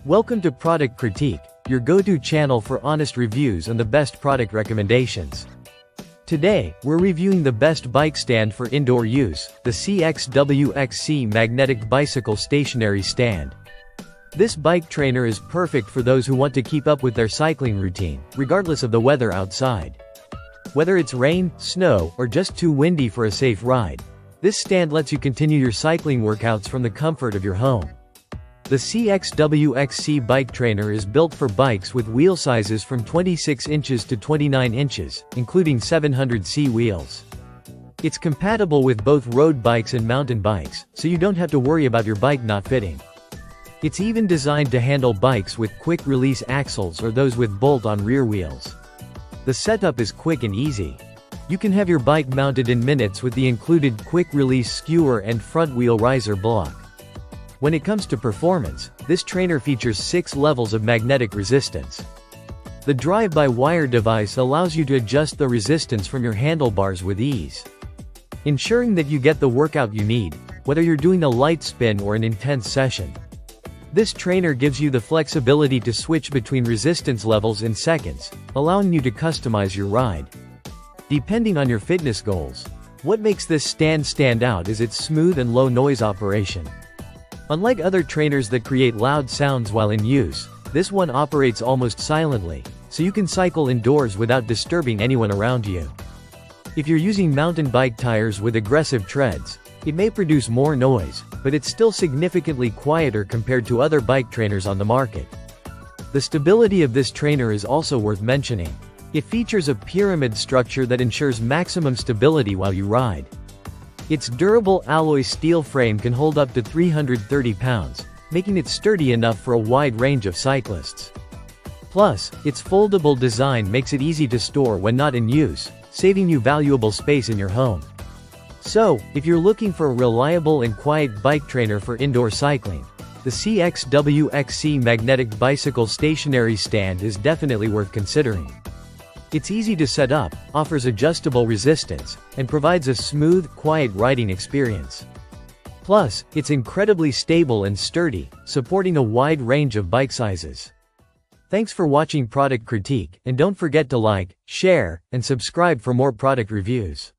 Welcome to Product Critique, your go-to channel for honest reviews and the best product recommendations. Today, we're reviewing the best bike stand for indoor use, the CXWXC Magnetic Bicycle Stationary Stand. This bike trainer is perfect for those who want to keep up with their cycling routine, regardless of the weather outside. Whether it's rain, snow, or just too windy for a safe ride, this stand lets you continue your cycling workouts from the comfort of your home. The CXWXC bike trainer is built for bikes with wheel sizes from 26 inches to 29 inches, including 700C wheels. It's compatible with both road bikes and mountain bikes, so you don't have to worry about your bike not fitting. It's even designed to handle bikes with quick-release axles or those with bolt-on rear wheels. The setup is quick and easy. You can have your bike mounted in minutes with the included quick-release skewer and front-wheel riser block. When it comes to performance, this trainer features 6 levels of magnetic resistance. The drive-by-wire device allows you to adjust the resistance from your handlebars with ease, ensuring that you get the workout you need, whether you're doing a light spin or an intense session. This trainer gives you the flexibility to switch between resistance levels in seconds, allowing you to customize your ride depending on your fitness goals. What makes this stand out is its smooth and low noise operation. Unlike other trainers that create loud sounds while in use, this one operates almost silently, so you can cycle indoors without disturbing anyone around you. If you're using mountain bike tires with aggressive treads, it may produce more noise, but it's still significantly quieter compared to other bike trainers on the market. The stability of this trainer is also worth mentioning. It features a pyramid structure that ensures maximum stability while you ride. Its durable alloy steel frame can hold up to 330 pounds, making it sturdy enough for a wide range of cyclists. Plus, its foldable design makes it easy to store when not in use, saving you valuable space in your home. So, if you're looking for a reliable and quiet bike trainer for indoor cycling, the CXWXC Magnetic Bicycle Stationary Stand is definitely worth considering. It's easy to set up, offers adjustable resistance, and provides a smooth, quiet riding experience. Plus, it's incredibly stable and sturdy, supporting a wide range of bike sizes. Thanks for watching Product Critique, and don't forget to like, share, and subscribe for more product reviews.